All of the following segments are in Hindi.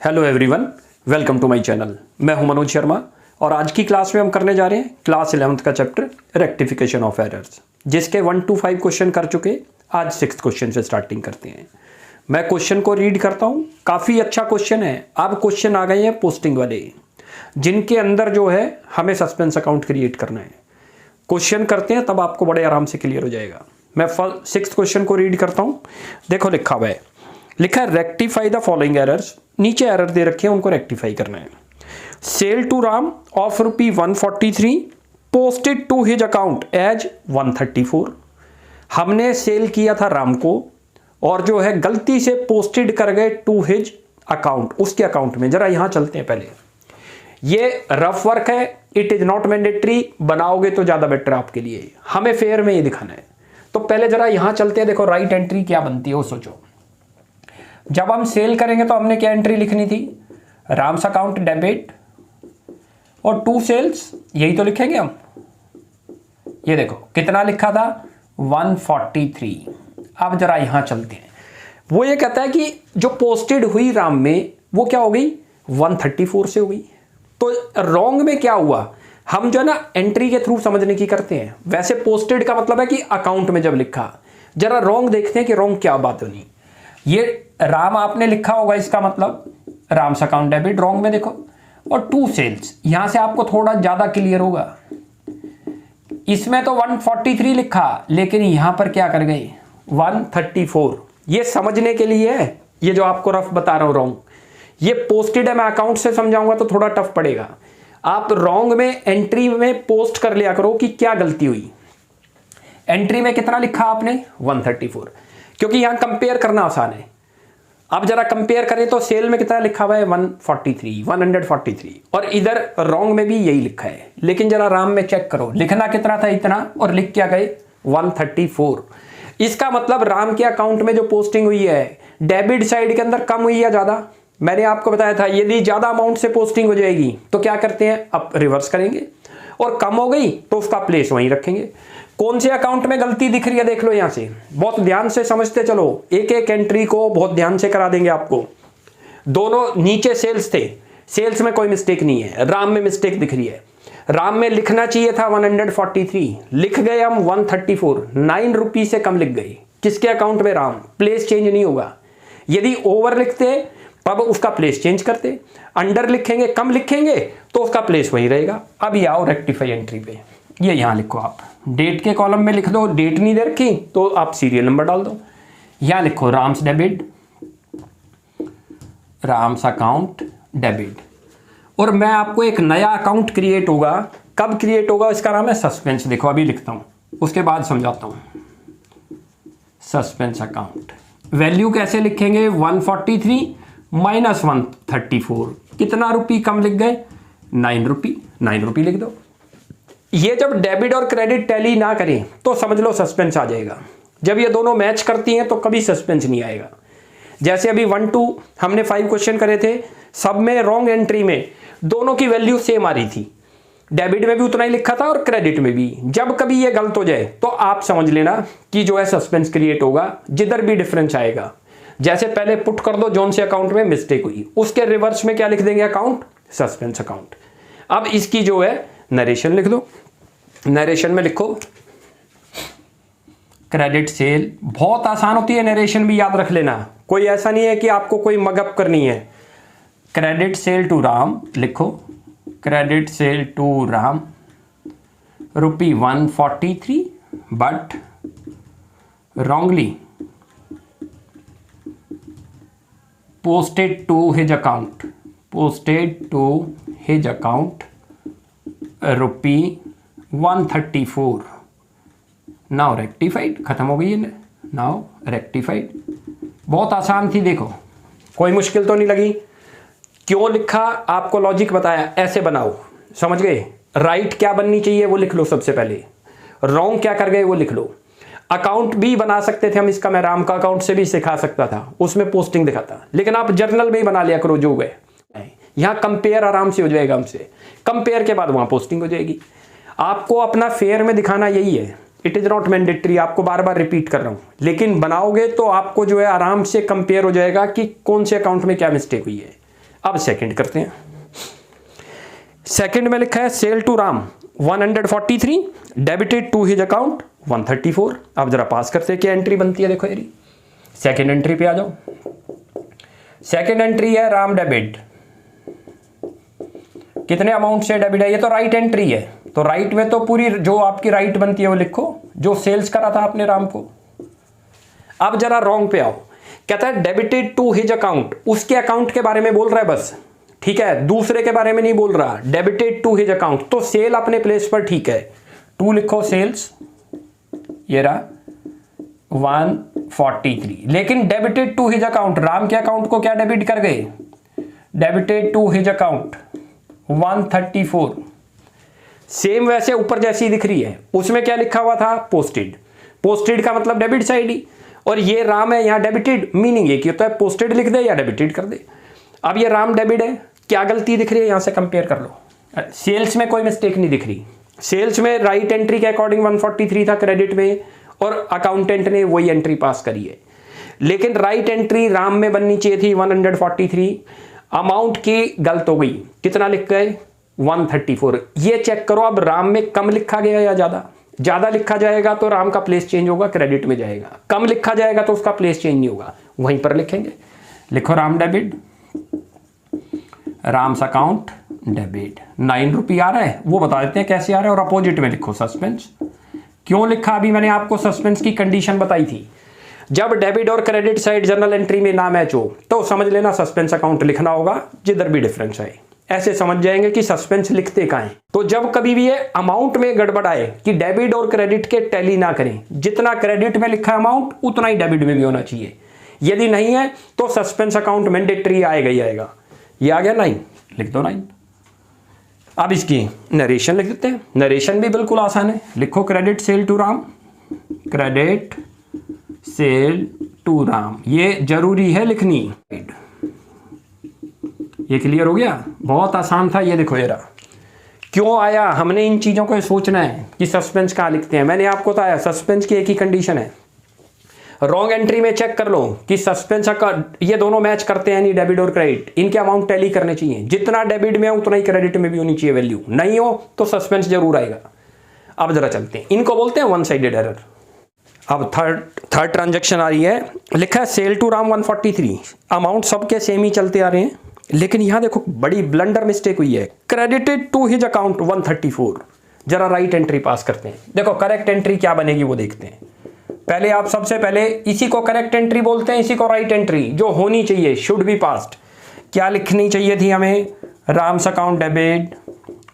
Hello everyone, welcome to my channel. मैं हूं मनोज शर्मा और आज की क्लास में हम करने जा रहे हैं क्लास 11th का चैप्टर रेक्टिफिकेशन ऑफ एरर्स, जिसके 1 to 5 क्वेश्चन कर चुके। आज 6th क्वेश्चन से स्टार्टिंग करते हैं। मैं क्वेश्चन को रीड करता हूं। काफ़ी अच्छा क्वेश्चन है। अब क्वेश्चन आ गए हैं पोस्टिंग वाले, जिनके अंदर जो है हमें सस्पेंस अकाउंट क्रिएट करना है। क्वेश्चन करते हैं तब आपको बड़े आराम से क्लियर हो जाएगा। मैं 6th क्वेश्चन को रीड करता हूँ। देखो लिखा हुआ है, लिखा है रेक्टिफाई द फॉलोइंग एरर्स। नीचे एरर दे रखे हैं, उनको रेक्टिफाई करना है। Sale to Ram of ₹143 posted to his account as 134। हमने सेल किया था राम को और जो है गलती से पोस्टेड कर गए टू हिज अकाउंट, उसके अकाउंट में। जरा यहां चलते हैं पहले। ये रफ वर्क है, इट इज नॉट मैंडेटरी। बनाओगे तो ज्यादा बेटर आपके लिए। हमें फेयर में ये दिखाना है। तो पहले जरा यहां चलते हैं। देखो राइट एंट्री क्या बनती है वो सोचो। जब हम सेल करेंगे तो हमने क्या एंट्री लिखनी थी? राम्स अकाउंट डेबिट और टू सेल्स, यही तो लिखेंगे हम। ये देखो कितना लिखा था, 143। अब जरा यहां चलते हैं। वो ये कहता है कि जो पोस्टेड हुई राम में वो क्या हो गई, 134 से हो गई। तो रॉन्ग में क्या हुआ, हम जो है ना एंट्री के थ्रू समझने की करते हैं। वैसे पोस्टेड का मतलब है कि अकाउंट में जब लिखा। जरा रॉन्ग देखते हैं कि रॉन्ग क्या बात होनी। ये राम आपने लिखा होगा, इसका मतलब राम्स अकाउंट डेबिट रॉन्ग में देखो। और टू सेल्स, यहां से आपको थोड़ा ज्यादा क्लियर होगा। इसमें तो 143 लिखा, लेकिन यहां पर क्या कर गए, 134। ये समझने के लिए है, ये जो आपको रफ बता रहा हूं रॉन्ग। ये पोस्टेड है, मैं अकाउंट से समझाऊंगा तो थोड़ा टफ पड़ेगा। आप रॉन्ग में एंट्री में पोस्ट कर लिया करो कि क्या गलती हुई। एंट्री में कितना लिखा आपने, 134, क्योंकि यहां कंपेयर करना आसान है। अब जरा कंपेयर करें तो सेल में कितना लिखा हुआ है, 143 और इधर रॉन्ग में भी यही लिखा है। लेकिन जरा राम में चेक करो, लिखना कितना था, इतना, और लिख क्या गए, 134। इसका मतलब राम के अकाउंट में जो पोस्टिंग हुई है डेबिट साइड के अंदर कम हुई है ज्यादा। मैंने आपको बताया था यदि ज्यादा अमाउंट से पोस्टिंग हो जाएगी तो क्या करते हैं, अब रिवर्स करेंगे, और कम हो गई तो उसका प्लेस वहीं रखेंगे। कौन से अकाउंट में गलती दिख रही है देख लो। यहां से बहुत ध्यान से समझते चलो, एक एक एंट्री को बहुत ध्यान से करा देंगे आपको। दोनों नीचे सेल्स थे, सेल्स में कोई मिस्टेक नहीं है, राम में मिस्टेक दिख रही है। राम में लिखना चाहिए था 143, लिख गए हम 134, 9 रुपये से कम लिख गए। किसके अकाउंट में, राम। प्लेस चेंज नहीं होगा। यदि ओवर लिखते तब उसका प्लेस चेंज करते, अंडर लिखेंगे, कम लिखेंगे तो उसका प्लेस वही रहेगा। अब ये आओ रेक्टिफाई एंट्री पे। ये यहां लिखो, आप डेट के कॉलम में लिख दो। डेट नहीं दे रखी तो आप सीरियल नंबर डाल दो। यहां लिखो Ram's debit, Ram's account debit. और मैं आपको एक नया अकाउंट क्रिएट होगा। कब क्रिएट होगा, इसका नाम है सस्पेंस। देखो अभी लिखता हूं, उसके बाद समझाता हूं। सस्पेंस अकाउंट वैल्यू कैसे लिखेंगे, 143 माइनस 134, कितना रुपये कम लिख गए, 9 रुपये। 9 रुपये लिख दो। ये जब डेबिट और क्रेडिट टैली ना करें तो समझ लो सस्पेंस आ जाएगा। जब ये दोनों मैच करती हैं तो कभी सस्पेंस नहीं आएगा। जैसे अभी 1 to हमने 5 क्वेश्चन करे थे, सब में रॉन्ग एंट्री में दोनों की वैल्यू सेम आ रही थी। डेबिट में भी उतना ही लिखा था और क्रेडिट में भी। जब कभी ये गलत हो जाए तो आप समझ लेना कि जो है सस्पेंस क्रिएट होगा, जिधर भी डिफरेंस आएगा। जैसे पहले पुट कर दो जोन से अकाउंट में मिस्टेक हुई, उसके रिवर्स में क्या लिख देंगे, अकाउंट सस्पेंस अकाउंट। अब इसकी जो है नरेशन लिख दो। नरेशन में लिखो क्रेडिट सेल। बहुत आसान होती है नरेशन भी, याद रख लेना। कोई ऐसा नहीं है कि आपको कोई मगअप करनी है। क्रेडिट सेल टू राम लिखो, credit sale to Ram ₹143 but wrongly posted to his account, posted to his account ₹134। Now rectified, खत्म हो गई है। नाउ रेक्टिफाइड बहुत आसान थी। देखो कोई मुश्किल तो नहीं लगी। क्यों लिखा आपको लॉजिक बताया, ऐसे बनाओ, समझ गए। राइट क्या बननी चाहिए वो लिख लो सबसे पहले, रॉन्ग क्या कर गए वो लिख लो। अकाउंट भी बना सकते थे हम इसका, मैं राम का अकाउंट से भी सिखा सकता था, उसमें पोस्टिंग दिखाता, लेकिन आप जर्नल में ही बना लिया करो जो गए। यहां कंपेयर आराम से हो जाएगा हमसे, कंपेयर के बाद वहां पोस्टिंग हो जाएगी। आपको अपना फेयर में दिखाना यही है। इट इज नॉट मैंडेटरी, आपको बार बार रिपीट कर रहा हूं, लेकिन बनाओगे तो आपको जो है आराम से कंपेयर हो जाएगा कि कौन से अकाउंट में क्या मिस्टेक हुई है। अब सेकंड करते हैं। सेकंड में लिखा है sale to Ram 143 debited to his account 134। अब जरा पास करते हैं क्या एंट्री बनती है, देखो यारी सेकंड एंट्री पे आ जाओ। सेकंड एंट्री है राम डेबिट, कितने अमाउंट से डेबिट है, ये तो राइट एंट्री है, तो राइट में तो पूरी जो आपकी राइट बनती है वो लिखो, जो सेल्स करा था आपने राम को। अब जरा रॉन्ग पे आओ, कहता है डेबिटेड टू हिज अकाउंट, उसके अकाउंट के बारे में बोल रहा है बस, ठीक है, दूसरे के बारे में नहीं बोल रहा। डेबिटेड टू हिज अकाउंट, तो सेल अपने प्लेस पर ठीक है, टू लिखो सेल्स, ये रहा 143, लेकिन debited to his account, Ram के अकाउंट को क्या डेबिट कर गए, debited to his account 134। Same वैसे ऊपर जैसी दिख रही है, उसमें क्या लिखा हुआ था, पोस्टेड, पोस्टेड का मतलब डेबिट साइड ही, और ये राम है यहाँ डेबिटेड, मीनिंग एक ही होता है पोस्टेड लिख दे या डेबिटेड कर दे। अब ये राम डेबिट है, क्या गलती दिख रही है, यहां से कंपेयर कर लो। सेल्स में कोई मिस्टेक नहीं दिख रही, सेल्स में राइट एंट्री के अकॉर्डिंग 143 था क्रेडिट में, और अकाउंटेंट ने वही एंट्री पास करी है, लेकिन राइट एंट्री राम में बननी चाहिए थी 143, अमाउंट की गलत हो गई, कितना लिख गए 134। ये चेक करो अब राम में कम लिखा गया या ज्यादा, ज्यादा लिखा जाएगा तो राम का प्लेस चेंज होगा, क्रेडिट में जाएगा, कम लिखा जाएगा तो उसका प्लेस चेंज नहीं होगा, वहीं पर लिखेंगे। लिखो Ram debit, Ram's account debit, 9 रुपये आ रहा है, वो बता देते हैं कैसे आ रहा है, और अपोजिट में लिखो सस्पेंस। क्यों लिखा, अभी मैंने आपको सस्पेंस की कंडीशन बताई थी, जब डेबिट और क्रेडिट साइड जर्नल एंट्री में ना मैच हो तो समझ लेना सस्पेंस अकाउंट लिखना होगा, जिधर भी डिफरेंस है। ऐसे समझ जाएंगे कि सस्पेंस लिखते कहाँ हैं। तो जब कभी भी ये अमाउंट में गड़बड़ आए कि डेबिट और क्रेडिट के टैली ना करें, जितना क्रेडिट में लिखा अमाउंट उतना ही डेबिट में भी होना चाहिए, यदि नहीं है तो सस्पेंस अकाउंट मैंडेटरी आएगा ही आएगा। ये आ गया 9, लिख दो 9। अब इसकी नरेशन लिख देते हैं, नरेशन भी बिल्कुल आसान है, लिखो credit sale to Ram, credit sale to Ram, ये जरूरी है लिखनी। ये क्लियर हो गया, बहुत आसान था। ये देखो येरा क्यों आया, हमने इन चीजों को सोचना है कि सस्पेंस कहाँ लिखते हैं। मैंने आपको बताया सस्पेंस की एक ही कंडीशन है, रॉन्ग एंट्री में चेक कर लो कि सस्पेंस का ये दोनों मैच करते हैं नहीं, डेबिट और क्रेडिट, इनके अमाउंट टैली करने चाहिए, जितना डेबिट में है उतना ही क्रेडिट में भी होनी चाहिए वैल्यू, नहीं हो तो सस्पेंस जरूर आएगा। अब जरा चलते हैं, इनको बोलते हैं वन साइडेड एरर। अब थर्ड ट्रांजैक्शन आ रही है, लिखा है सेल टू राम 143, अमाउंट सबके सेम ही चलते आ रहे हैं, लेकिन यहां देखो बड़ी ब्लंडर मिस्टेक हुई है, क्रेडिटेड टू हिज अकाउंट 134। जरा राइट एंट्री पास करते हैं, देखो करेक्ट एंट्री क्या बनेगी वो देखते हैं। पहले आप सबसे पहले इसी को करेक्ट एंट्री बोलते हैं, इसी को राइट एंट्री, जो होनी चाहिए शुड बी पास्ड। क्या लिखनी चाहिए थी हमें, राम्स अकाउंट डेबिट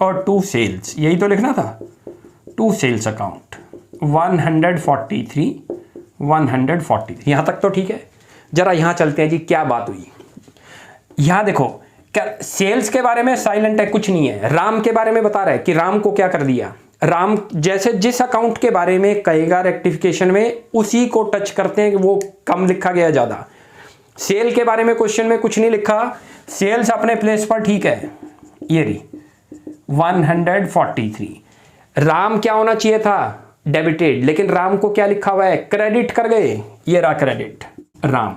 और टू सेल्स, यही तो लिखना था, टू सेल्स अकाउंट 143 यहां तक तो ठीक है। जरा यहां चलते हैं जी, क्या बात हुई। यहां देखो क्या सेल्स के बारे में साइलेंट है, कुछ नहीं है, राम के बारे में बता रहा है कि राम को क्या कर दिया, राम जैसे जिस अकाउंट के बारे में कहेगा रेक्टिफिकेशन में उसी को टच करते हैं कि वो कम लिखा गया ज्यादा। सेल के बारे में क्वेश्चन में कुछ नहीं लिखा, सेल्स अपने प्लेस पर ठीक है, ये रही 143। राम क्या होना चाहिए था, डेबिटेड, लेकिन राम को क्या लिखा हुआ है, क्रेडिट कर गए, ये रहा क्रेडिट राम।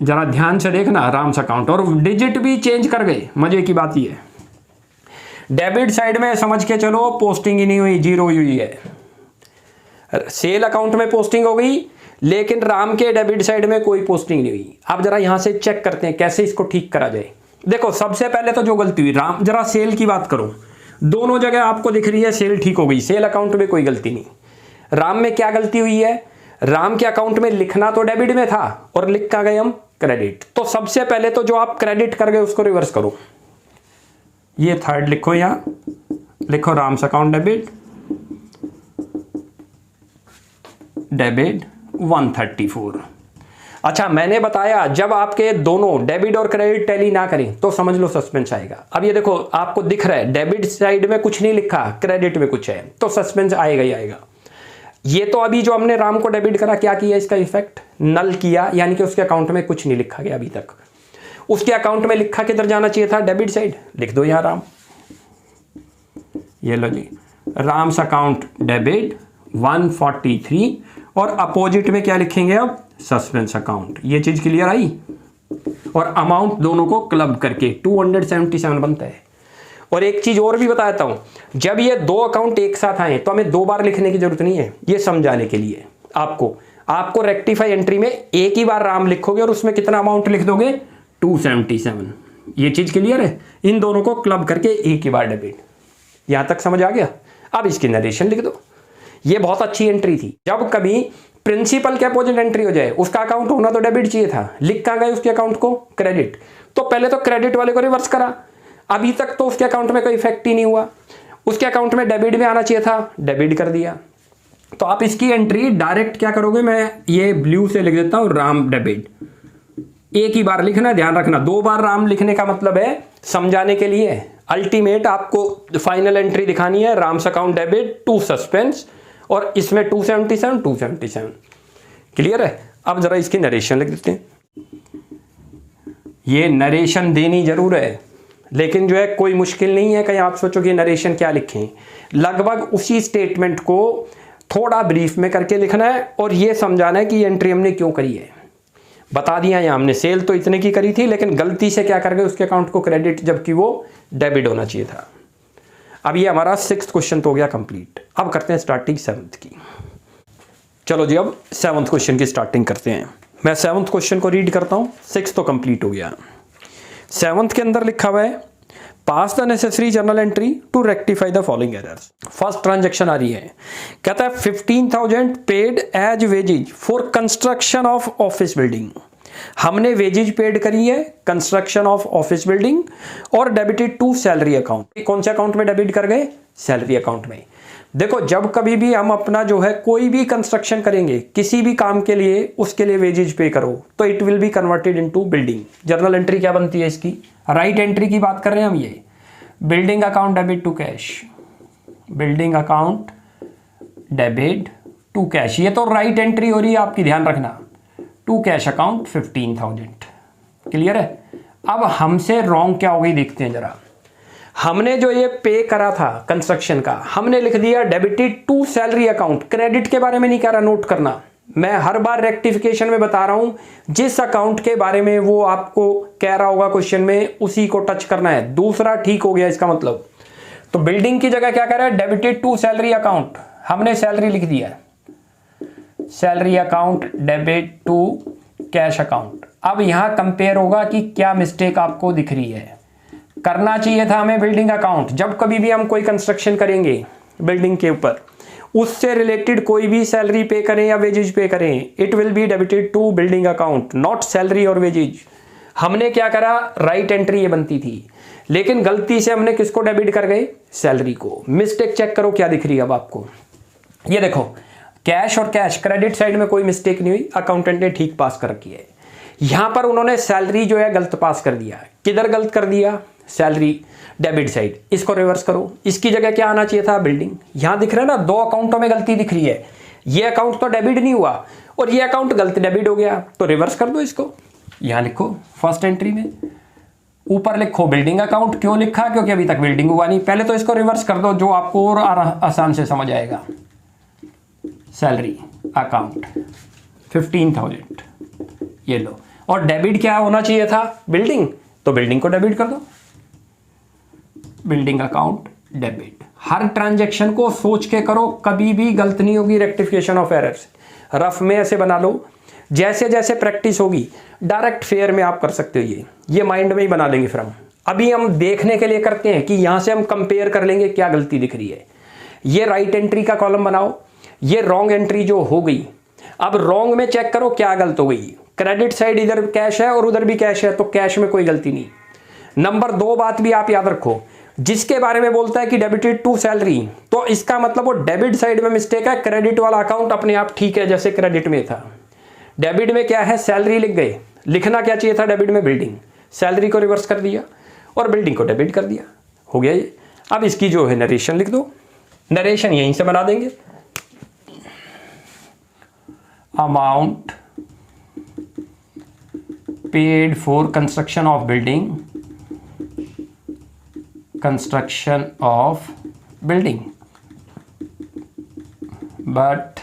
जरा ध्यान से देखना, राम्स अकाउंट, और डिजिट भी चेंज कर गए, मजे की बात ये है। डेबिट साइड में समझ के चलो पोस्टिंग ही नहीं हुई, जीरो हुई है। सेल अकाउंट में पोस्टिंग हो गई, लेकिन राम के डेबिट साइड में कोई पोस्टिंग नहीं हुई। अब जरा यहां से चेक करते हैं कैसे इसको ठीक करा जाए। देखो सबसे पहले तो जो गलती हुई, राम जरा सेल की बात करो, दोनों जगह आपको दिख रही है सेल ठीक हो गई, सेल अकाउंट में कोई गलती नहीं। राम में क्या गलती हुई है, राम के अकाउंट में लिखना तो डेबिट में था और लिख का गए हम क्रेडिट। तो सबसे पहले तो जो आप क्रेडिट कर गए उसको रिवर्स करो, ये थर्ड लिखो, यहां लिखो राम्स अकाउंट डेबिट 134। अच्छा मैंने बताया जब आपके दोनों डेबिट और क्रेडिट टैली ना करें तो समझ लो सस्पेंस आएगा। अब ये देखो आपको दिख रहा है डेबिट साइड में कुछ नहीं लिखा, क्रेडिट में कुछ है, तो सस्पेंस आएगा ही आएगा। ये तो अभी जो हमने राम को डेबिट करा, क्या किया, इसका इफेक्ट नल किया, यानी कि उसके अकाउंट में कुछ नहीं लिखा गया अभी तक। उसके अकाउंट में लिखा किधर जाना चाहिए था, डेबिट साइड, लिख दो यहां राम, ये लो जी राम्स अकाउंट डेबिट 143, और अपोजिट में क्या लिखेंगे अब, सस्पेंस अकाउंट। ये चीज क्लियर आई। और अमाउंट दोनों को क्लब करके 277 बनता है। और एक चीज और भी बताता हूं, जब ये दो अकाउंट एक साथ आए तो हमें दो बार लिखने की जरूरत नहीं है। ये समझाने के लिए आपको रेक्टिफाई एंट्री में एक ही बार राम लिखोगे और उसमें कितना अमाउंट लिख दोगे 277। ये चीज क्लियर है। इन दोनों को क्लब करके एक ही बार डेबिट। यहां तक समझ आ गया। अब इसकी नरेशन लिख दो। ये बहुत अच्छी एंट्री थी। जब कभी प्रिंसिपल के अपोजिट एंट्री हो जाए, उसका अकाउंट होना तो डेबिट चाहिए था, लिख कहां गए उसके अकाउंट को क्रेडिट। तो पहले तो क्रेडिट वाले को रिवर्स करा, अभी तक तो उसके अकाउंट में कोई इफेक्ट ही नहीं हुआ। उसके अकाउंट में डेबिट में आना चाहिए था, डेबिट कर दिया। तो आप इसकी एंट्री डायरेक्ट क्या करोगे, मैं ये ब्लू से लिख देता हूं राम डेबिट। एक ही बार लिखना, ध्यान रखना। दो बार राम लिखने का मतलब है समझाने के लिए। अल्टीमेट आपको फाइनल एंट्री दिखानी है Ram's account debit to suspense, और इसमें 277 क्लियर है। अब जरा इसकी नरेशन लिख देते हैं। ये नरेशन देनी जरूर है, लेकिन जो है कोई मुश्किल नहीं है। कहीं आप सोचोगे नरेशन क्या लिखें, लगभग उसी स्टेटमेंट को थोड़ा ब्रीफ में करके लिखना है और ये समझाना है कि ये एंट्री हमने क्यों करी है। बता दिया यहाँ हमने सेल तो इतने की करी थी, लेकिन गलती से क्या कर गए उसके अकाउंट को क्रेडिट, जबकि वो डेबिट होना चाहिए था। अब ये हमारा 6th क्वेश्चन तो हो गया कंप्लीट। अब करते हैं स्टार्टिंग 7th की। चलो जी, अब 7th क्वेश्चन की स्टार्टिंग करते हैं। मैं 7th क्वेश्चन को रीड करता हूँ। 6th तो कंप्लीट हो गया। 7th के अंदर लिखा हुआ है pass the necessary journal entry to rectify the following errors. First transaction आ रही है, कहता है 15,000 paid as wages for construction of office building. हमने वेजेज पेड करी है कंस्ट्रक्शन ऑफ ऑफिस बिल्डिंग और डेबिटेड टू सैलरी अकाउंट। कौन से अकाउंट में डेबिट कर गए, सैलरी अकाउंट में। देखो, जब कभी भी हम अपना जो है कोई भी कंस्ट्रक्शन करेंगे किसी भी काम के लिए, उसके लिए वेजेज पे करो तो it will be converted into building. Journal entry क्या बनती है इसकी, राइट एंट्री की बात कर रहे हैं हम। ये building account debit to cash, building account debit to cash, ये तो राइट एंट्री हो रही है आपकी, ध्यान रखना। टू कैश अकाउंट 15,000 क्लियर है। अब हमसे रॉन्ग क्या हो गई देखते हैं जरा। हमने जो ये पे करा था कंस्ट्रक्शन का, हमने लिख दिया debited to salary account. Credit के बारे में नहीं कह रहा, नोट करना। मैं हर बार रेक्टिफिकेशन में बता रहा हूं, जिस अकाउंट के बारे में वो आपको कह रहा होगा क्वेश्चन में, उसी को टच करना है। दूसरा ठीक हो गया इसका मतलब। तो बिल्डिंग की जगह क्या कह रहा है, डेबिटेड टू सैलरी अकाउंट। हमने सैलरी लिख दिया, salary account debit to cash account. अब यहां कंपेयर होगा कि क्या मिस्टेक आपको दिख रही है। करना चाहिए था हमें बिल्डिंग अकाउंट। जब कभी भी हम कोई कंस्ट्रक्शन करेंगे बिल्डिंग के ऊपर, उससे रिलेटेड कोई भी सैलरी पे करें या वेजेज पे करें, it will be debited to building account, not salary और वेजेज। हमने क्या करा, राइट एंट्री ये बनती थी, लेकिन गलती से हमने किसको डेबिट कर गए, सैलरी को। मिस्टेक चेक करो क्या दिख रही है अब आपको। ये देखो, कैश और कैश क्रेडिट साइड में कोई मिस्टेक नहीं हुई, अकाउंटेंट ने ठीक पास कर रखी है। यहां पर उन्होंने सैलरी जो है गलत पास कर दिया। किधर गलत कर दिया, सैलरी डेबिट साइड। इसको रिवर्स करो, इसकी जगह क्या आना चाहिए था, बिल्डिंग। यहां दिख रहा है ना, दो अकाउंटों में गलती दिख रही है। ये अकाउंट तो डेबिट नहीं हुआ और ये अकाउंट गलत डेबिट हो गया, तो रिवर्स कर दो इसको। यहां लिखो फर्स्ट एंट्री में, ऊपर लिखो बिल्डिंग अकाउंट। क्यों लिखा, क्योंकि अभी तक बिल्डिंग हुआ नहीं। पहले तो इसको रिवर्स कर दो, जो आपको और आसान से समझ आएगा। सैलरी अकाउंट 15,000 ये लो, और डेबिट क्या होना चाहिए था, बिल्डिंग, तो बिल्डिंग को डेबिट कर दो, बिल्डिंग अकाउंट डेबिट। हर ट्रांजैक्शन को सोच के करो, कभी भी गलत नहीं होगी। रेक्टिफिकेशन ऑफ एरर्स रफ में ऐसे बना लो, जैसे जैसे प्रैक्टिस होगी डायरेक्ट फेयर में आप कर सकते हो। ये माइंड में ही बना लेंगे। फिर हम अभी हम देखने के लिए करते हैं कि यहां से हम कंपेयर कर लेंगे क्या गलती दिख रही है। ये राइट एंट्री का कॉलम बनाओ, ये रॉन्ग एंट्री जो हो गई, अब रॉन्ग में चेक करो क्या गलत हो गई। क्रेडिट साइड इधर कैश है और उधर भी कैश है, तो कैश में कोई गलती नहीं। नंबर 2 बात भी आप याद रखो, जिसके बारे में बोलता है कि डेबिटेड टू सैलरी, तो इसका मतलब वो डेबिट साइड में मिस्टेक है। क्रेडिट वाला अकाउंट अपने आप ठीक है, जैसे क्रेडिट में था। डेबिट में क्या है, सैलरी लिख गए, लिखना क्या चाहिए था डेबिट में, बिल्डिंग। सैलरी को रिवर्स कर दिया और बिल्डिंग को डेबिट कर दिया, हो गया ये। अब इसकी जो है नरेशन लिख दो, नरेशन यहीं से बना देंगे। Amount paid for construction of building, construction of building, but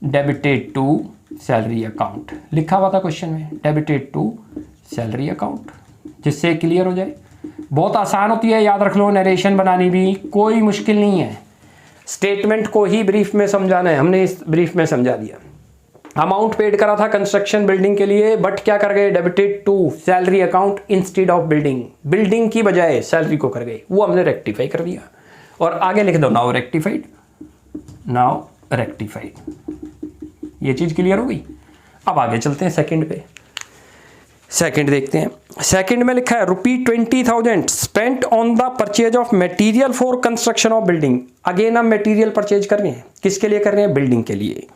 debited to salary account. लिखा हुआ था क्वेश्चन में, डेबिटेड टू सैलरी अकाउंट, जिससे क्लियर हो जाए। बहुत आसान होती है, याद रख लो, नरेशन बनानी भी कोई मुश्किल नहीं है। स्टेटमेंट को ही ब्रीफ में समझाना है, हमने इस ब्रीफ में समझा दिया। अमाउंट पेड करा था कंस्ट्रक्शन बिल्डिंग के लिए, बट क्या कर गए, debited to salary account instead of building, building की बजाय सैलरी को कर गए, वो हमने रेक्टिफाई कर दिया। और आगे लिख दो नाउ रेक्टिफाइड, नाउ रेक्टिफाइड। ये चीज क्लियर हो गई। अब आगे चलते हैं सेकंड पे। सेकंड देखते हैं। सेकंड में लिखा है ₹20,000 spent on the purchase of material for construction of building. Again हम मटेरियल परचेज कर रहे हैं, किसके लिए कर रहे हैं, बिल्डिंग के लिए।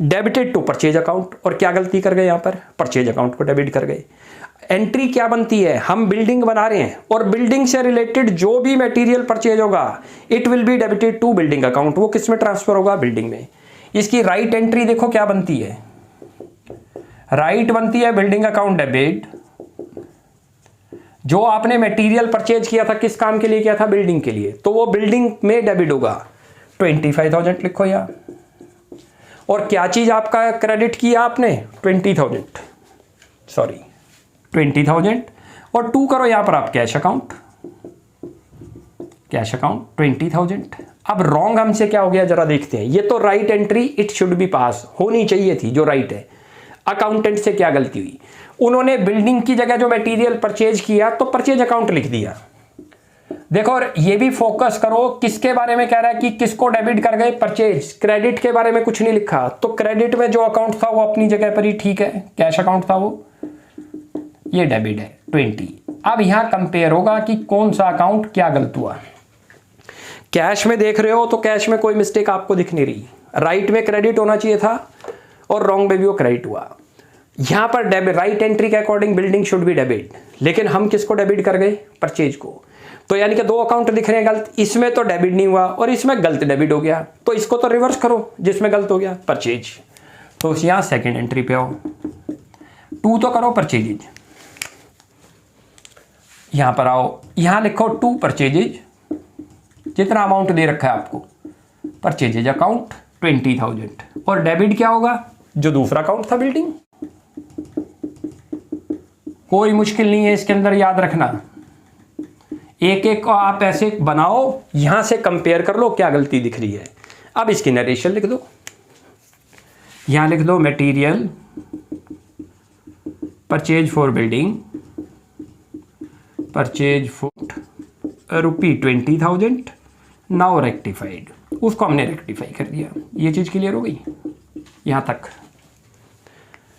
डेबिटेड टू परचेज अकाउंट, और क्या गलती कर गए यहाँ पर, परचेज अकाउंट को डेबिट कर गए। एंट्री क्या बनती है, हम बिल्डिंग बना रहे हैं और बिल्डिंग से रिलेटेड जो भी मटेरियल परचेज होगा it will be debited to building account, वो किस में ट्रांसफर होगा, बिल्डिंग में। इसकी राइट एंट्री देखो क्या बनती है, राइट बनती है बिल्डिंग अकाउंट डेबिट। जो आपने मटेरियल परचेज किया था किस काम के लिए किया था, बिल्डिंग के लिए, तो वो बिल्डिंग में डेबिट होगा। 25,000 लिखो यार। और क्या चीज आपका क्रेडिट किया आपने, 20,000, सॉरी 20,000, और 2 करो यहां पर आप कैश अकाउंट, कैश अकाउंट 20,000। अब रॉन्ग हमसे क्या हो गया जरा देखते हैं। ये तो right entry it should be pass होनी चाहिए थी, जो राइट है। अकाउंटेंट से क्या गलती हुई, उन्होंने बिल्डिंग की जगह जो मटेरियल परचेज किया तो परचेज अकाउंट लिख दिया। देखो, और ये भी फोकस करो किसके बारे में कह रहा है कि किसको डेबिट कर गए, परचेज। क्रेडिट के बारे में कुछ नहीं लिखा, तो क्रेडिट में जो अकाउंट था वो अपनी जगह पर ही ठीक है, कैश अकाउंट था वो, ये डेबिट है 20। अब यहां कंपेयर होगा कि कौन सा अकाउंट क्या गलत हुआ। कैश में देख रहे हो तो कैश में कोई मिस्टेक आपको दिख नहीं रही, राइट में क्रेडिट होना चाहिए था और रॉन्ग में भी वो क्रेडिट हुआ। यहां पर डेबिट, राइट एंट्री के according building should be debit, लेकिन हम किसको डेबिट कर गए, परचेज को। तो यानी कि 2 अकाउंट दिख रहे हैं गलत, इसमें तो डेबिट नहीं हुआ और इसमें गलत डेबिट हो गया, तो इसको तो रिवर्स करो जिसमें गलत हो गया, परचेज। तो यहां सेकेंड एंट्री पे आओ, 2 तो करो परचेजेज, यहां पर आओ, यहां लिखो 2 परचेजेज, जितना अमाउंट दे रखा है आपको, परचेजेज अकाउंट 20,000, और डेबिट क्या होगा, जो दूसरा अकाउंट था बिल्डिंग। कोई मुश्किल नहीं है इसके अंदर, याद रखना। एक एक को आप ऐसे बनाओ, यहां से कंपेयर कर लो क्या गलती दिख रही है। अब इसकी नरेशन लिख दो, यहां लिख दो material purchase for building, purchase for ₹20,000, now rectified. उसको हमने रेक्टिफाई कर दिया। ये चीज क्लियर हो गई यहां तक।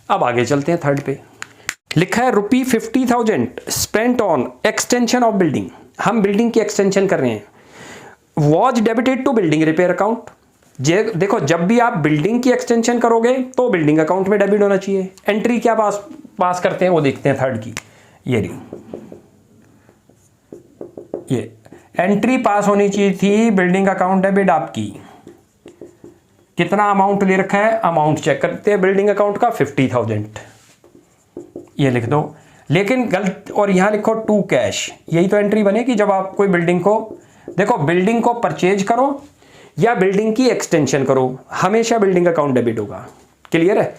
अब आगे चलते हैं थर्ड पे। लिखा है ₹50,000 spent on extension of building. हम बिल्डिंग की एक्सटेंशन कर रहे हैं। Was debited to building repair account. देखो, जब भी आप बिल्डिंग की एक्सटेंशन करोगे तो बिल्डिंग अकाउंट में डेबिट होना चाहिए। एंट्री क्या पास करते हैं वो देखते हैं थर्ड की। ये एंट्री पास होनी चाहिए थी, बिल्डिंग अकाउंट डेबिट आपकी। कितना अमाउंट दे रखा है, अमाउंट चेक करते हैं बिल्डिंग अकाउंट का 50,000, ये लिख दो। लेकिन गलत, और यहां लिखो 2 कैश। यही तो एंट्री बनेगी जब आप कोई बिल्डिंग को, देखो बिल्डिंग को परचेज करो या बिल्डिंग की एक्सटेंशन करो, हमेशा बिल्डिंग अकाउंट डेबिट होगा। क्लियर है।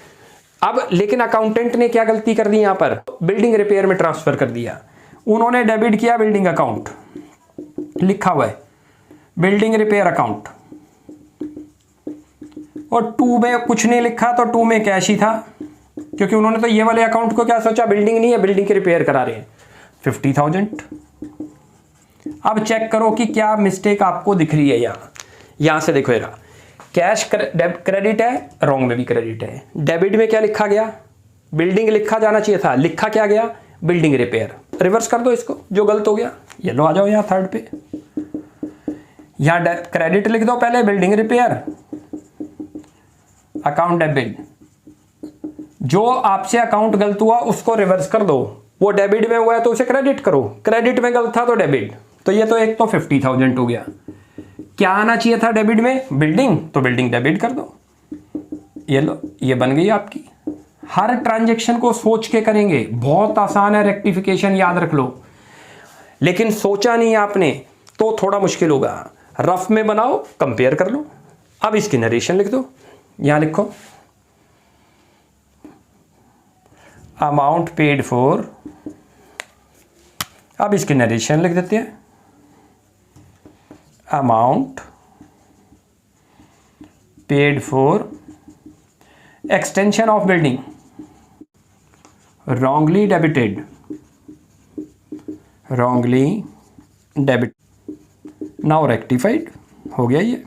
अब लेकिन अकाउंटेंट ने क्या गलती कर दी, यहां पर बिल्डिंग रिपेयर में ट्रांसफर कर दिया। उन्होंने डेबिट किया बिल्डिंग अकाउंट, लिखा हुआ है बिल्डिंग रिपेयर अकाउंट, और 2 में कुछ नहीं लिखा, तो 2 में कैश ही था, क्योंकि उन्होंने तो ये वाले अकाउंट को क्या सोचा, बिल्डिंग नहीं है, बिल्डिंग की रिपेयर करा रहे हैं। 50,000। अब चेक करो कि क्या मिस्टेक आपको दिख रही है। यहां से देखो, यार कैश क्रेडिट है, रॉन्ग में भी क्रेडिट है। डेबिट में क्या लिखा गया, बिल्डिंग लिखा जाना चाहिए था, लिखा क्या गया, बिल्डिंग रिपेयर। रिवर्स कर दो इसको जो गलत हो गया। ये लो, आ जाओ यहां थर्ड पे। यहां क्रेडिट लिख दो पहले, बिल्डिंग रिपेयर अकाउंट डेबिट। जो आपसे अकाउंट गलत हुआ उसको रिवर्स कर दो। वो डेबिट में हुआ है तो उसे क्रेडिट करो, क्रेडिट में गलत था तो डेबिट। तो ये तो एक तो 50,000 हो गया। क्या आना चाहिए था डेबिट में, बिल्डिंग, तो बिल्डिंग डेबिट कर दो। ये लो, ये बन गई आपकी। हर ट्रांजैक्शन को सोच के करेंगे, बहुत आसान है रेक्टिफिकेशन, याद रख लो। लेकिन सोचा नहीं आपने तो थोड़ा मुश्किल होगा। रफ में बनाओ, कंपेयर कर लो। अब इसकी नरेशन लिख दो, यहां लिखो अमाउंट पेड फॉर अब इसकी नरेशन लिख देते हैं, amount paid for extension of building wrongly debited, now rectified हो गया। ये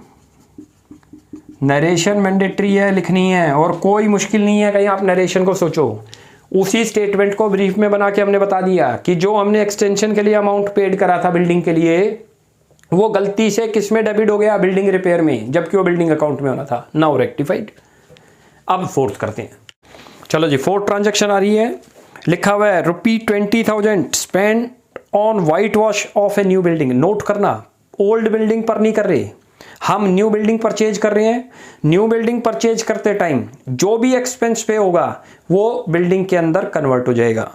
नरेशन मैंडेटरी है, लिखनी है, और कोई मुश्किल नहीं है कहीं आप नरेशन को सोचो। उसी स्टेटमेंट को ब्रीफ में बना के हमने बता दिया कि जो हमने एक्सटेंशन के लिए अमाउंट पेड करा था बिल्डिंग के लिए, वो गलती से किस में डेबिट हो गया, बिल्डिंग रिपेयर में, जबकि वो बिल्डिंग अकाउंट में होना था। Now rectified. अब फोर्थ करते हैं। चलो जी, फोर्थ ट्रांजैक्शन आ रही है, लिखा हुआ है ₹20,000 spend on white wash off a new building. Note करना, ओल्ड बिल्डिंग पर नहीं कर रहे, हम न्यू बिल्डिंग परचेज कर रहे हैं। न्यू बिल्डिंग परचेज करते टाइम जो भी एक्सपेंस पे होगा वो बिल्डिंग के अंदर कन्वर्ट हो जाएगा।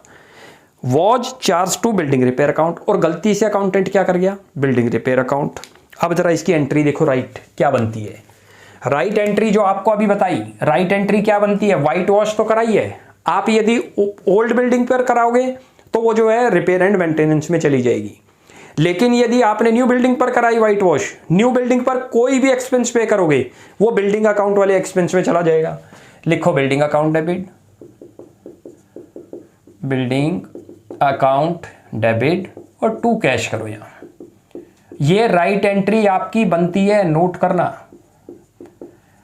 Was charge to building repair account, और गलती से अकाउंटेंट क्या कर गया, बिल्डिंग रिपेयर अकाउंट। अब जरा इसकी एंट्री देखो, राइट क्या बनती है। राइट एंट्री जो आपको अभी बताई, राइट एंट्री क्या बनती है, वाइट वॉश तो कराई है। आप यदि ओल्ड बिल्डिंग पर कराओगे तो वो जो है रिपेयर एंड मेंटेनेंस में चली जाएगी, लेकिन यदि आपने न्यू बिल्डिंग पर कराई वाइट वॉश, न्यू बिल्डिंग पर कोई भी एक्सपेंस पे करोगे वो बिल्डिंग अकाउंट वाले एक्सपेंस में चला जाएगा। लिखो building account debit, building account debit, और टू कैश करो यहां। ये राइट एंट्री आपकी बनती है, नोट करना।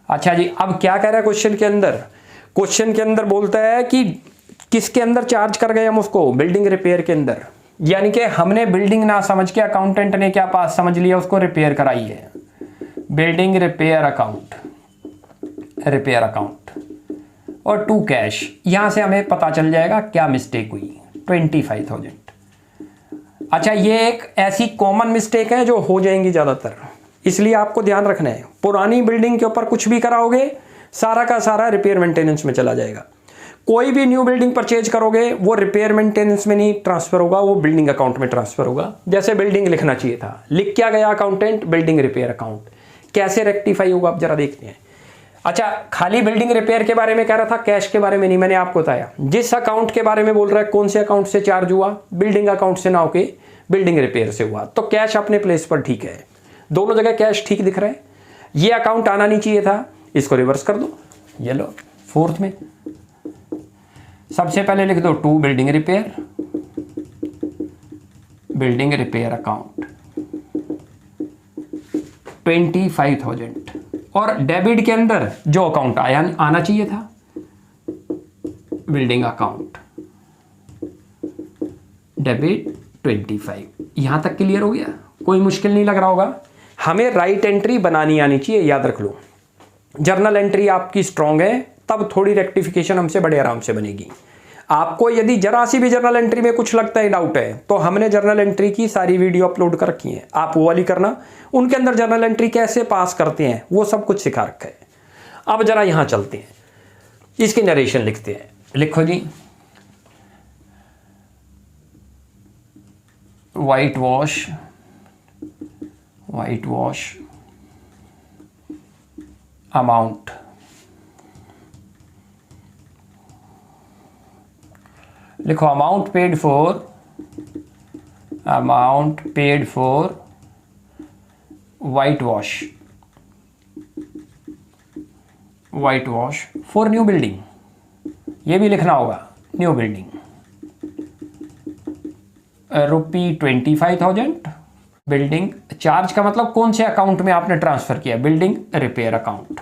अच्छा जी, अब क्या कह रहा है क्वेश्चन के अंदर, क्वेश्चन के अंदर बोलता है कि किसके अंदर चार्ज कर गए हम उसको, बिल्डिंग रिपेयर के अंदर। यानी कि हमने बिल्डिंग ना समझ के अकाउंटेंट ने क्या पास समझ लिया, उसको रिपेयर कराई है। Building repair account, repair account, और टू कैश। यहां से हमें पता चल जाएगा क्या मिस्टेक हुई, 25,000। अच्छा, ये एक ऐसी कॉमन मिस्टेक है जो हो जाएंगी ज़्यादातर, इसलिए आपको ध्यान रखना है। पुरानी बिल्डिंग के ऊपर कुछ भी कराओगे सारा का सारा रिपेयर मेंटेनेंस में चला जाएगा। कोई भी न्यू बिल्डिंग परचेज करोगे वो रिपेयर मेंटेनेंस में नहीं ट्रांसफर होगा, वो बिल्डिंग अकाउंट में ट्रांसफर होगा। जैसे बिल्डिंग लिखना चाहिए था, लिख क्या गया अकाउंटेंट, बिल्डिंग रिपेयर अकाउंट। कैसे रेक्टिफाई होगा आप जरा देखते हैं। अच्छा, खाली बिल्डिंग रिपेयर के बारे में कह रहा था, कैश के बारे में नहीं। मैंने आपको बताया जिस अकाउंट के बारे में बोल रहा है, कौन से अकाउंट से चार्ज हुआ, बिल्डिंग अकाउंट से ना होके बिल्डिंग रिपेयर से हुआ, तो कैश अपने प्लेस पर ठीक है, दोनों जगह कैश ठीक दिख रहा है। ये अकाउंट आना नहीं चाहिए था, इसको रिवर्स कर दो। ये लो फोर्थ में सबसे पहले लिख दो to building repair, building repair account 25,000, और डेबिट के अंदर जो अकाउंट आना चाहिए था, बिल्डिंग अकाउंट डेबिट 25। यहां तक क्लियर हो गया, कोई मुश्किल नहीं लग रहा होगा। हमें राइट एंट्री बनानी आनी चाहिए, याद रख लो। जर्नल एंट्री आपकी स्ट्रांग है तब थोड़ी रेक्टिफिकेशन हमसे बड़े आराम से बनेगी। आपको यदि जरा सी भी जर्नल एंट्री में कुछ लगता है, डाउट है, तो हमने जर्नल एंट्री की सारी वीडियो अपलोड कर रखी है, आप वो वाली करना। उनके अंदर जर्नल एंट्री कैसे पास करते हैं वो सब कुछ सिखा रखा है। अब जरा यहां चलते हैं, इसकी नरेशन लिखते हैं। लिखो जी, वाइट वॉश अमाउंट, लिखो amount paid for white wash for new building, ये भी लिखना होगा, न्यू बिल्डिंग, ₹25,000। बिल्डिंग चार्ज का मतलब कौन से अकाउंट में आपने ट्रांसफर किया, building repair account.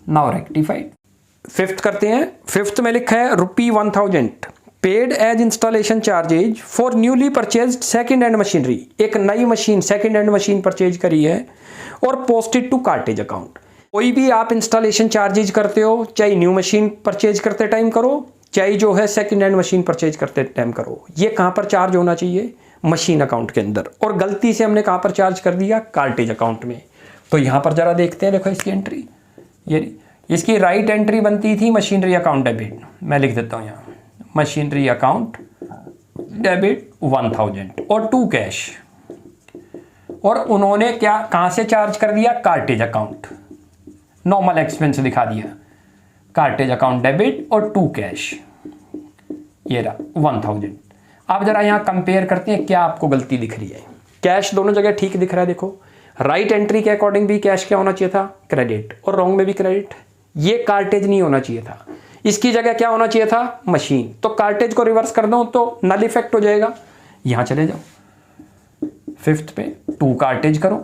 Now rectified. Fifth करते हैं। फिफ्थ में लिखा है ₹1,000 paid as installation charges for newly purchased second hand machinery. एक नई machine, second hand machine purchase करी है और पोस्टेड टू कार्टेज अकाउंट। कोई भी आप इंस्टॉलेशन चार्जेज करते हो, चाहे न्यू मशीन परचेज करते टाइम करो, चाहे जो है सेकंड हैंड मशीन परचेज करते टाइम करो, ये कहाँ पर चार्ज होना चाहिए, मशीन अकाउंट के अंदर। और गलती से हमने कहाँ पर चार्ज कर दिया, कार्टेज अकाउंट में। तो यहाँ पर जरा देखते हैं, देखो इसकी एंट्री, ये इसकी राइट एंट्री बनती थी मशीनरी अकाउंट डेबिट। मैं लिख देता हूँ यहाँ, मशीनरी अकाउंट डेबिट 1,000 और टू कैश। और उन्होंने क्या कहाँ से चार्ज कर दिया, कार्टेज अकाउंट, नॉर्मल एक्सपेंस दिखा दिया, कार्टेज अकाउंट डेबिट और टू कैश, ये रहा 1,000। अब जरा यहाँ कंपेयर करते हैं क्या आपको गलती दिख रही है। कैश दोनों जगह ठीक दिख रहा है, देखो राइट एंट्री के अकॉर्डिंग भी कैश क्या होना चाहिए था, क्रेडिट, और रॉन्ग में भी क्रेडिट। ये कार्टेज नहीं होना चाहिए था, इसकी जगह क्या होना चाहिए था, मशीन। तो कार्टेज को रिवर्स कर दो तो नल इफेक्ट हो जाएगा। यहां चले जाओ, फिफ्थ पे 2 कार्टेज करो,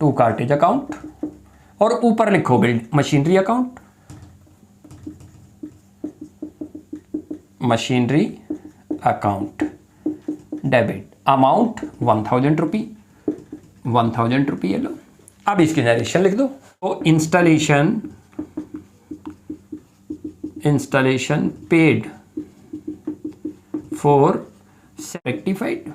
2 कार्टेज अकाउंट, और ऊपर लिखो build machinery account, machinery account debit, amount 1000 रुपी, 1000 रुपी ये लो। अब इसकी नरेशन लिख दो। तो इंस्टॉलेशन पेड फॉर रेक्टिफाइड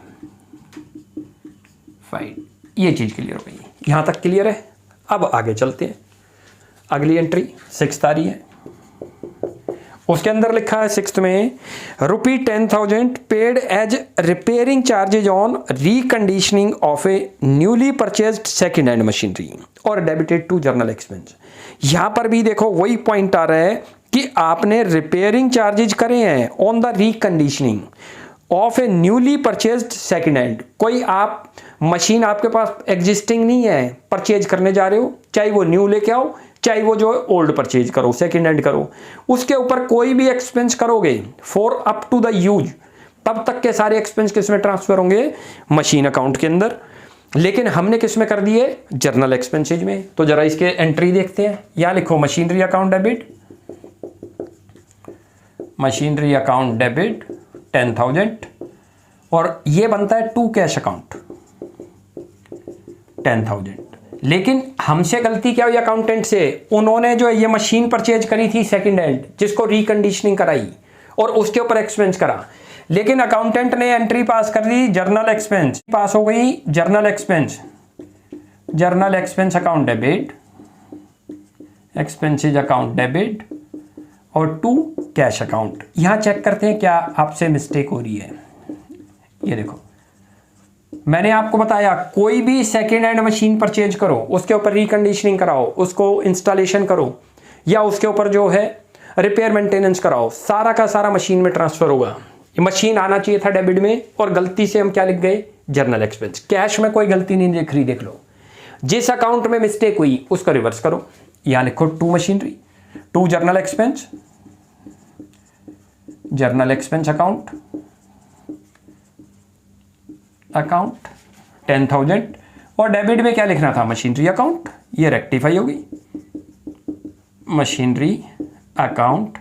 ये चीज क्लियर हो गई, यहां तक क्लियर है। अब आगे चलते हैं, अगली एंट्री 6th आ रही है, उसके अंदर लिखा है 6th में ₹10,000 paid as repairing charges on reconditioning of a newly purchased second hand machinery और डेबिटेड टू जर्नल एक्सपेंस। यहां पर भी देखो वही पॉइंट आ रहा है कि आपने रिपेयरिंग चार्जेज करे हैं on the reconditioning of a newly purchased second hand. कोई आप मशीन आपके पास एग्जिस्टिंग नहीं है, परचेज करने जा रहे हो, चाहे वो न्यू लेके आओ चाहे वो जो ओल्ड परचेज करो, सेकेंड हैंड करो, उसके ऊपर कोई भी एक्सपेंस करोगे for up to the use, तब तक के सारे एक्सपेंस किस में ट्रांसफर होंगे, मशीन अकाउंट के अंदर। लेकिन हमने किस में कर दिए, जर्नल एक्सपेंसेज में। तो जरा इसके एंट्री देखते हैं। यहां लिखो machinery account debit, machinery account debit 10,000, और ये बनता है टू कैश अकाउंट 10,000। लेकिन हमसे गलती क्या हुई अकाउंटेंट से, उन्होंने जो ये मशीन परचेज करी थी सेकंड हैंड, जिसको रिकंडीशनिंग कराई और उसके ऊपर एक्सपेंस करा, लेकिन अकाउंटेंट ने एंट्री पास कर दी जर्नल एक्सपेंस, पास हो गई journal expense, general expense account debit, expenses account debit, और टू कैश अकाउंट। यहां चेक करते हैं क्या आपसे मिस्टेक हो रही है। ये देखो मैंने आपको बताया कोई भी सेकेंड हैंड मशीन परचेज करो, उसके ऊपर रिकंडीशनिंग कराओ, उसको इंस्टॉलेशन करो, या उसके ऊपर जो है रिपेयर मेंटेनेंस कराओ, सारा का सारा मशीन में ट्रांसफर होगा। मशीन आना चाहिए था डेबिट में, और गलती से हम क्या लिख गए, जर्नल एक्सपेंस। कैश में कोई गलती नहीं दिख रही, देख लो। जिस अकाउंट में मिस्टेक हुई उसका रिवर्स करो। यहां लिखो to machinery, to general expense, general expense account 10,000, और डेबिट में क्या लिखना था, मशीनरी अकाउंट। ये रेक्टिफाई होगी, मशीनरी अकाउंट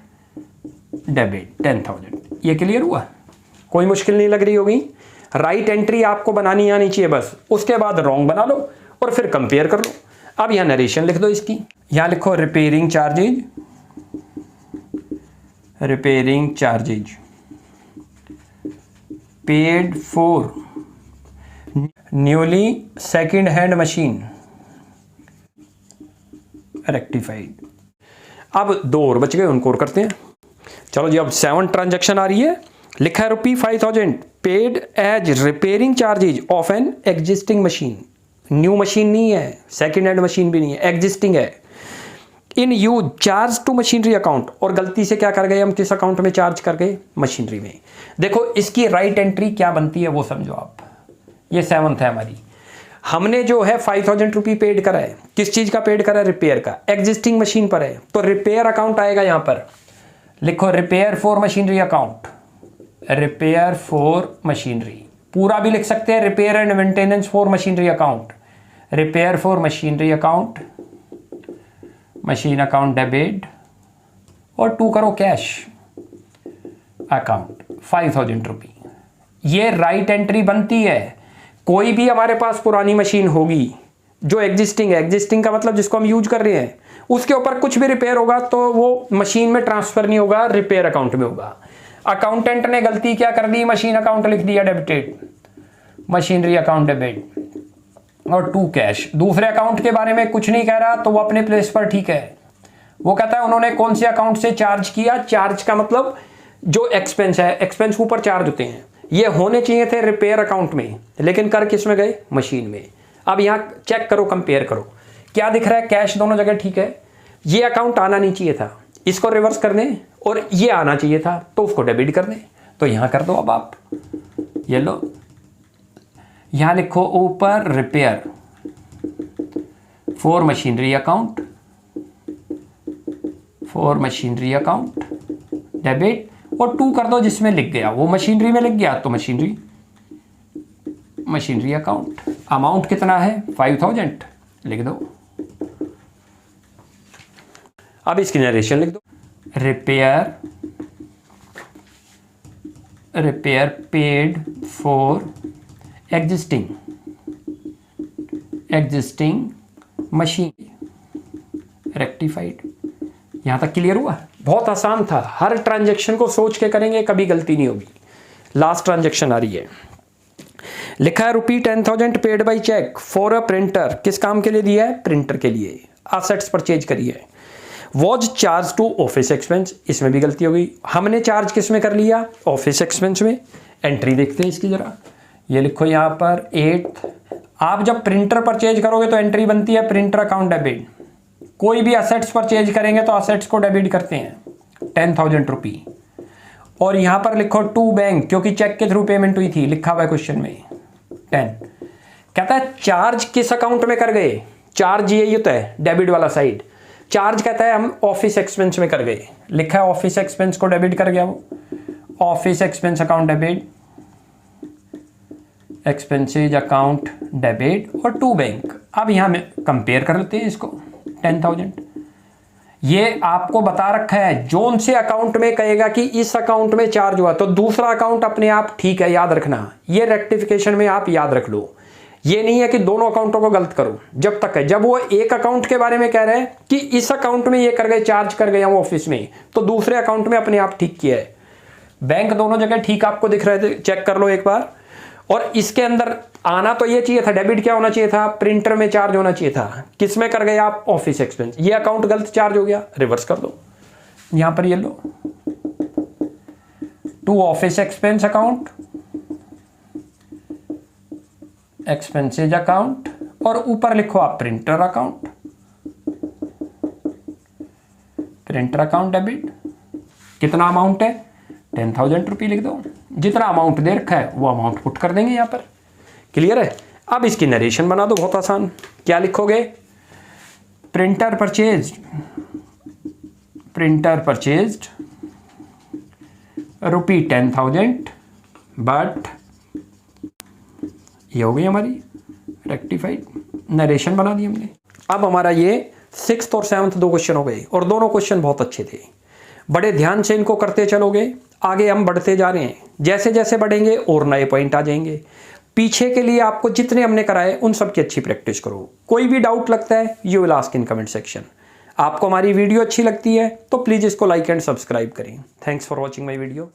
डेबिट 10,000। ये क्लियर हुआ, कोई मुश्किल नहीं लग रही होगी। राइट एंट्री आपको बनानी आनी चाहिए बस, उसके बाद रॉन्ग बना लो और फिर कंपेयर कर लो। अब यहां नरेशन लिख दो इसकी। यहां लिखो repairing charges, repairing charges paid for newly second hand machine rectified. अब 2 और बच गए, उनको और करते हैं। चलो जी, अब 7 ट्रांजैक्शन आ रही है। लिखा है ₹5,000 paid as repairing charges of an existing machine. New machine नहीं है, सेकेंड हैंड मशीन भी नहीं है, एग्जिस्टिंग है। In use charge to machinery account, और गलती से क्या कर गए हम, किस अकाउंट में चार्ज कर गए, मशीनरी में। देखो इसकी राइट एंट्री क्या बनती है वो समझो आप। ये 7th है हमारी। हमने जो है 5,000 रुपी पेड करा है, किस चीज का पेड करा है, रिपेयर का, एग्जिस्टिंग मशीन पर है, तो रिपेयर अकाउंट आएगा। यहां पर लिखो repair for machinery account, repair for machinery, पूरा भी लिख सकते हैं, repair and maintenance for machinery account, repair for machinery account, machine account debit, और 2 करो कैश अकाउंट 5,000 रुपी। ये राइट एंट्री बनती है। कोई भी हमारे पास पुरानी मशीन होगी जो एग्जिस्टिंग है, एग्जिस्टिंग का मतलब जिसको हम यूज कर रहे हैं, उसके ऊपर कुछ भी रिपेयर होगा तो वो मशीन में ट्रांसफर नहीं होगा, रिपेयर अकाउंट में होगा। अकाउंटेंट ने गलती क्या कर दी, मशीन अकाउंट लिख दिया डेबिटेड, मशीनरी अकाउंट डेबिट, और 2 कैश। दूसरे अकाउंट के बारे में कुछ नहीं कह रहा, तो वो अपने प्लेस पर ठीक है। वो कहता है उन्होंने कौन से अकाउंट से चार्ज किया। चार्ज का मतलब जो एक्सपेंस है, एक्सपेंस ऊपर चार्ज होते हैं, ये होने चाहिए थे रिपेयर अकाउंट में, लेकिन कर किस में गए, मशीन में। अब यहां चेक करो, कंपेयर करो, क्या दिख रहा है, कैश दोनों जगह ठीक है। ये अकाउंट आना नहीं चाहिए था, इसको रिवर्स कर दें और ये आना चाहिए था तो उसको डेबिट कर दें। तो यहाँ कर दो। अब आप ये लो, यहाँ लिखो ऊपर repair for machinery account, for machinery account debit, और 2 कर दो जिसमें लिख गया, वो मशीनरी में लिख गया तो मशीनरी अकाउंट। अमाउंट कितना है 5000 लिख दो। अब इसकी नरेशन लिख दो, repair paid for existing machine rectified. यहां तक क्लियर हुआ? बहुत आसान था, हर ट्रांजैक्शन को सोच के करेंगे, कभी गलती नहीं होगी। लास्ट ट्रांजैक्शन आ रही है, लिखा है ₹10,000 paid by cheque for a printer. किस काम के लिए दिया है? प्रिंटर के लिए। असेट्स परचेज करी है। Was charge to office expense, इसमें भी गलती हो गई। हमने चार्ज किस में कर लिया? ऑफिस एक्सपेंस में। एंट्री देखते हैं इसकी जरा, ये लिखो यहाँ पर 8। आप जब प्रिंटर परचेज करोगे तो एंट्री बनती है प्रिंटर अकाउंट डेबिट। कोई भी असेट्स परचेज करेंगे तो असेट्स को डेबिट करते हैं, 10,000 रुपी। और यहाँ पर लिखो टू बैंक, क्योंकि चेक के थ्रू पेमेंट हुई थी, लिखा हुआ है क्वेश्चन में 10। कहता है चार्ज किस अकाउंट में कर गए? चार्ज यही होता है डेबिट वाला साइड। चार्ज कहता है हम ऑफिस एक्सपेंस में कर गए, लिखा है ऑफिस एक्सपेंस को डेबिट कर गया वो। Office expense account debit, expenses account debit और टू बैंक। अब यहां में कंपेयर कर लेते हैं इसको, 10,000। ये आपको बता रखा है जोन से अकाउंट में कहेगा कि इस अकाउंट में चार्ज हुआ तो दूसरा अकाउंट अपने आप ठीक है, याद रखना। ये रेक्टिफिकेशन में आप याद रख लो, ये नहीं है कि दोनों अकाउंटों को गलत करो। जब तक है, जब वो एक अकाउंट के बारे में कह रहे हैं कि इस अकाउंट में ये कर गए, चार्ज कर गया हूं ऑफिस में, तो दूसरे अकाउंट में अपने आप ठीक किया है। बैंक दोनों जगह ठीक आपको दिख रहे थे, चेक कर लो एक बार। और इसके अंदर आना तो ये चाहिए था, डेबिट क्या होना चाहिए था? प्रिंटर में चार्ज होना चाहिए था। किस में कर गए आप? Office expense. ये अकाउंट गलत चार्ज हो गया, रिवर्स कर दो। यहां पर ये लो, to office expense account, expenses account, और ऊपर लिखो आप printer account, printer account debit. कितना अमाउंट है? 10,000 रुपये लिख दो। जितना अमाउंट दे रखा है वो अमाउंट पुट कर देंगे यहाँ पर। क्लियर है? अब इसकी नरेशन बना दो, बहुत आसान। क्या लिखोगे? प्रिंटर परचेज्ड ₹10,000 बट, ये हो गई हमारी रेक्टिफाइड। नरेशन बना दी हमने। अब हमारा ये 6th और 7th 2 क्वेश्चन हो गए, और दोनों क्वेश्चन बहुत अच्छे थे। बड़े ध्यान से इनको करते चलोगे, आगे हम बढ़ते जा रहे हैं। जैसे जैसे बढ़ेंगे और नए पॉइंट आ जाएंगे। पीछे के लिए आपको जितने हमने कराए उन सब की अच्छी प्रैक्टिस करो। कोई भी डाउट लगता है you will ask in comment section. आपको हमारी वीडियो अच्छी लगती है तो प्लीज़ इसको लाइक एंड सब्सक्राइब करें। Thanks for watching my video.